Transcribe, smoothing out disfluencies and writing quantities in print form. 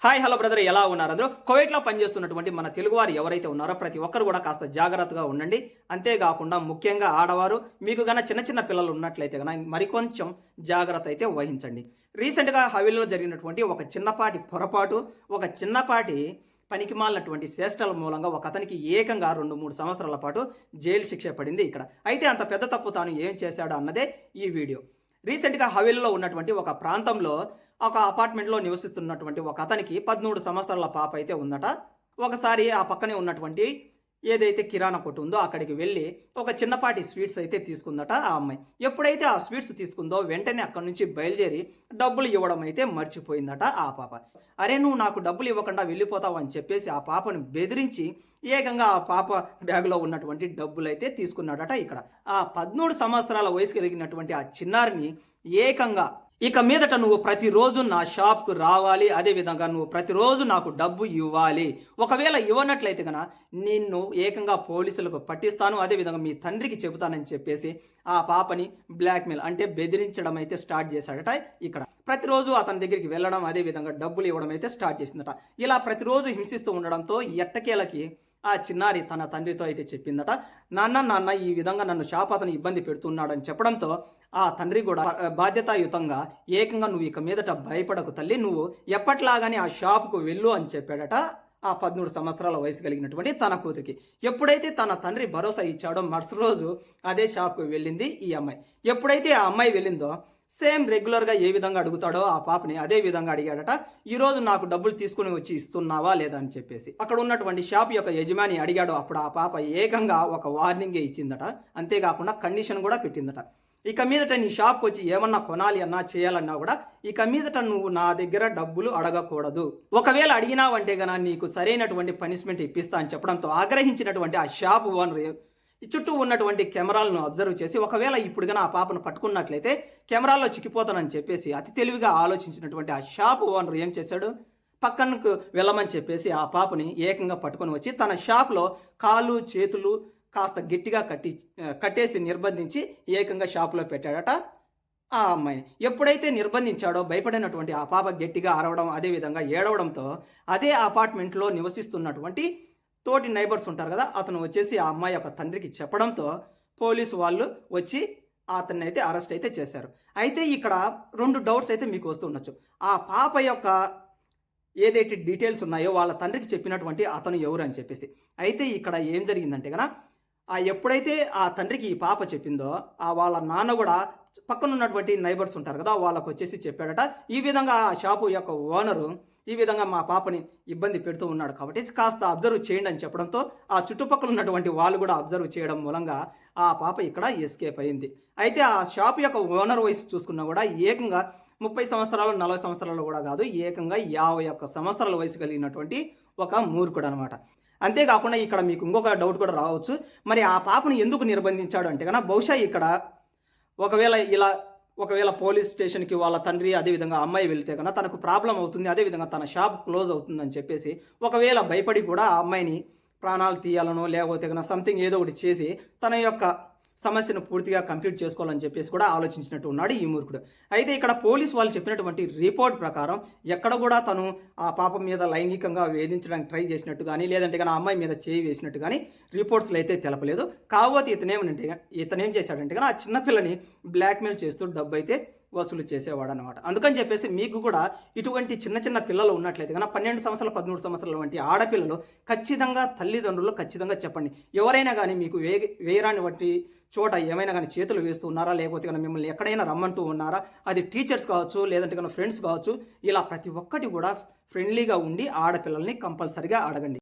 Hi hello brother, ఎలా ఉన్నారు అందరూ? కువైట్లో పనిచేస్తున్నటువంటి మన తెలుగువారు ఎవరైతే ఉన్నారో ప్రతి ఒక్కరు కూడా కాస్త జాగ్రత్తగా ఉండండి. అంతేకాకుండా ముఖ్యంగా ఆడవారు మీకు గన చిన్న చిన్న పిల్లలు ఉన్నట్లయితే గన మరికొంచెం జాగ్రత్త అయితే వహించండి. రీసెంట్గా హవేలీలో జరిగినటువంటి ఒక చిన్నపాటి పొరపాటు, ఒక చిన్నపాటి పనికిమాలినటువంటి చేష్టల మూలంగా ఒక అతనికి ఏకంగా 2-3 సంవత్సరాల పాటు జైలు శిక్ష పడింది ఇక్కడ. అయితే అంత పెద్ద తప్పు తాను ఏం చేశాడో అన్నదే ఈ వీడియో. రీసెంట్గా హవేలీలో ఉన్నటువంటి ఒక ప్రాంతంలో ఒక అపార్ట్మెంట్లో నివసిస్తున్నటువంటి ఒక అతనికి 13 సంవత్సరాల పాప అయితే ఉందట. ఒకసారి ఆ పక్కనే ఉన్నటువంటి ఏదైతే కిరాణా కొట్టు ఉందో అక్కడికి వెళ్ళి ఒక చిన్నపాటి స్వీట్స్ అయితే తీసుకుందట ఆ అమ్మాయి. ఎప్పుడైతే ఆ స్వీట్స్ తీసుకుందో వెంటనే అక్కడి నుంచి బయలుదేరి డబ్బులు ఇవ్వడం అయితే మర్చిపోయిందట ఆ పాప. అరే, నువ్వు నాకు డబ్బులు ఇవ్వకుండా వెళ్ళిపోతావు అని చెప్పేసి ఆ పాపను బెదిరించి ఏకంగా ఆ పాప బ్యాగులో ఉన్నటువంటి డబ్బులు అయితే తీసుకున్నాడట. ఇక్కడ ఆ 13 సంవత్సరాల వయసు కలిగినటువంటి ఆ చిన్నారిని ఏకంగా ఇక మీదట నువ్వు ప్రతిరోజు నా షాప్కు రావాలి, అదేవిధంగా నువ్వు ప్రతిరోజు నాకు డబ్బు ఇవ్వాలి, ఒకవేళ ఇవ్వనట్లయితే కనుక నిన్ను ఏకంగా పోలీసులకు పట్టిస్తాను, అదేవిధంగా మీ తండ్రికి చెబుతానని చెప్పేసి ఆ పాపని బ్లాక్మెయిల్ అంటే బెదిరించడం అయితే స్టార్ట్ చేశాడట. ఇక్కడ ప్రతిరోజు అతని దగ్గరికి వెళ్ళడం, అదేవిధంగా డబ్బులు ఇవ్వడం అయితే స్టార్ట్ చేసిందట. ఇలా ప్రతిరోజు హింసిస్తూ ఉండడంతో ఎట్టకేలకి ఆ చిన్నారి తన తండ్రితో అయితే చెప్పిందట, నాన్న ఈ విధంగా నన్ను షాప్ అతను ఇబ్బంది పెడుతున్నాడని చెప్పడంతో ఆ తండ్రి కూడా బాధ్యతాయుతంగా ఏకంగా నువ్వు ఇక మీదట భయపడకు తల్లి, నువ్వు ఎప్పట్లాగానే ఆ షాపుకు వెళ్ళు అని చెప్పాడట ఆ 13 సంవత్సరాల వయసు కలిగినటువంటి తన కూతురికి. ఎప్పుడైతే తన తండ్రి భరోసా ఇచ్చాడో మరుసటి రోజు అదే షాప్కు వెళ్ళింది ఈ అమ్మాయి. ఎప్పుడైతే ఆ అమ్మాయి వెళ్ళిందో సేమ్ రెగ్యులర్గా ఏ విధంగా అడుగుతాడో ఆ పాపని అదే విధంగా అడిగాడట. ఈరోజు నాకు డబ్బులు తీసుకుని వచ్చి ఇస్తున్నావా లేదా అని చెప్పేసి అక్కడ ఉన్నటువంటి షాప్ యొక్క యజమాని అడిగాడు. అప్పుడు ఆ పాప ఏకంగా ఒక వార్నింగే ఇచ్చిందట. అంతేకాకుండా కండిషన్ కూడా పెట్టిందట, ఇక మీదట నీ షాప్కి వచ్చి ఏమన్నా కొనాలి అన్నా చేయాలన్నా కూడా ఇక మీదట నువ్వు నా దగ్గర డబ్బులు అడగకూడదు, ఒకవేళ అడిగినావంటే గన నీకు సరైనటువంటి పనిష్మెంట్ ఇప్పిస్తా అని చెప్పడంతో ఆగ్రహించినటువంటి ఆ షాప్ ఓనర్ ఈ చుట్టూ ఉన్నటువంటి కెమెరాలను అబ్జర్వ్ చేసి ఒకవేళ ఇప్పుడు కన్నా ఆ పాపను పట్టుకున్నట్లయితే కెమెరాల్లో చిక్కిపోతానని చెప్పేసి అతి తెలివిగా ఆలోచించినటువంటి ఆ షాప్ ఓనర్ ఏం చేశాడు, పక్కనకు వెళ్ళమని చెప్పేసి ఆ పాపని ఏకంగా పట్టుకొని వచ్చి తన షాప్లో కాళ్ళు చేతులు కాస్త గట్టిగా కట్టేసి నిర్బంధించి ఏకంగా షాపులో పెట్టాడట ఆ అమ్మాయిని. ఎప్పుడైతే నిర్బంధించాడో భయపడినటువంటి ఆ పాప గట్టిగా అరవడం, అదేవిధంగా ఏడవడంతో అదే అపార్ట్మెంట్లో నివసిస్తున్నటువంటి తోటి నైబర్స్ ఉంటారు కదా, అతను వచ్చేసి ఆ అమ్మాయి యొక్క తండ్రికి చెప్పడంతో పోలీసు వాళ్ళు వచ్చి అతన్ని అయితే అరెస్ట్ అయితే చేశారు. అయితే ఇక్కడ 2 డౌట్స్ అయితే మీకు వస్తూ ఉండొచ్చు. ఆ పాప యొక్క ఏదైతే డీటెయిల్స్ ఉన్నాయో వాళ్ళ తండ్రికి చెప్పినటువంటి అతను ఎవరు అని చెప్పేసి. అయితే ఇక్కడ ఏం జరిగిందంటే కనుక ఎప్పుడైతే ఆ తండ్రికి ఈ పాప చెప్పిందో వాళ్ళ నాన్న కూడా పక్కన ఉన్నటువంటి నైబర్స్ ఉంటారు కదా వాళ్ళకు వచ్చేసి చెప్పాడట, ఈ విధంగా ఆ షాపు యొక్క ఓనరు ఈ విధంగా మా పాపని ఇబ్బంది పెడుతూ ఉన్నాడు కాబట్టి కాస్త అబ్జర్వ్ చేయండి అని చెప్పడంతో ఆ చుట్టుపక్కల ఉన్నటువంటి వాళ్ళు కూడా అబ్జర్వ్ చేయడం మూలంగా ఆ పాప ఇక్కడ ఎస్కేప్ అయింది. అయితే ఆ షాప్ యొక్క ఓనర్ వయసు చూసుకున్నా కూడా ఏకంగా 30 సంవత్సరాలు 40 సంవత్సరాలు కూడా కాదు, ఏకంగా 51 సంవత్సరాల వయసు కలిగినటువంటి ఒక మూర్ఖుడు అనమాట. అంతేకాకుండా ఇక్కడ మీకు ఇంకొక డౌట్ కూడా రావచ్చు, మరి ఆ పాపను ఎందుకు నిర్బంధించాడు అంటే కనుక బహుశా ఇక్కడ ఒకవేళ పోలీస్ స్టేషన్కి వాళ్ళ తండ్రి అదేవిధంగా అమ్మాయి వెళ్తే కనుక తనకు ప్రాబ్లం అవుతుంది, అదేవిధంగా తన షాప్ క్లోజ్ అవుతుందని చెప్పేసి ఒకవేళ భయపడి కూడా ఆ అమ్మాయిని ప్రాణాలు తీయాలనో లేకపోతే కనుక సంథింగ్ ఏదో ఒకటి చేసి తన యొక్క సమస్యను పూర్తిగా కంప్లీట్ చేసుకోవాలని చెప్పేసి కూడా ఆలోచించినట్టు ఉన్నాడు ఈ మూర్ఖుడు. అయితే ఇక్కడ పోలీసు వాళ్ళు చెప్పినటువంటి రిపోర్ట్ ప్రకారం ఎక్కడ కూడా తను ఆ పాప మీద లైంగికంగా వేధించడానికి ట్రై చేసినట్టు కానీ లేదంటే కానీ ఆ అమ్మాయి మీద చేయి వేసినట్టు కానీ రిపోర్ట్స్లో అయితే తెలపలేదు. కాకపోతే ఇతనేం చేశాడంటే కానీ ఆ చిన్నపిల్లని బ్లాక్మెయిల్ చేస్తూ డబ్బు అయితే వసూలు చేసేవాడు అనమాట. అందుకని చెప్పేసి మీకు కూడా ఇటువంటి చిన్న చిన్న పిల్లలు ఉన్నట్లయితే కనుక 12 సంవత్సరాలు 13 సంవత్సరాల వంటి ఆడపిల్లలు ఖచ్చితంగా తల్లిదండ్రులు ఖచ్చితంగా చెప్పండి. ఎవరైనా కానీ మీకు వేయరాని వంటి చోట ఏమైనా కానీ చేతులు వేస్తూ ఉన్నారా, లేకపోతే కానీ మిమ్మల్ని ఎక్కడైనా రమ్మంటూ ఉన్నారా, అది టీచర్స్ కావచ్చు లేదంటే కానీ ఫ్రెండ్స్ కావచ్చు, ఇలా ప్రతి ఒక్కటి కూడా ఫ్రెండ్లీగా ఉండి ఆడపిల్లల్ని కంపల్సరిగా అడగండి.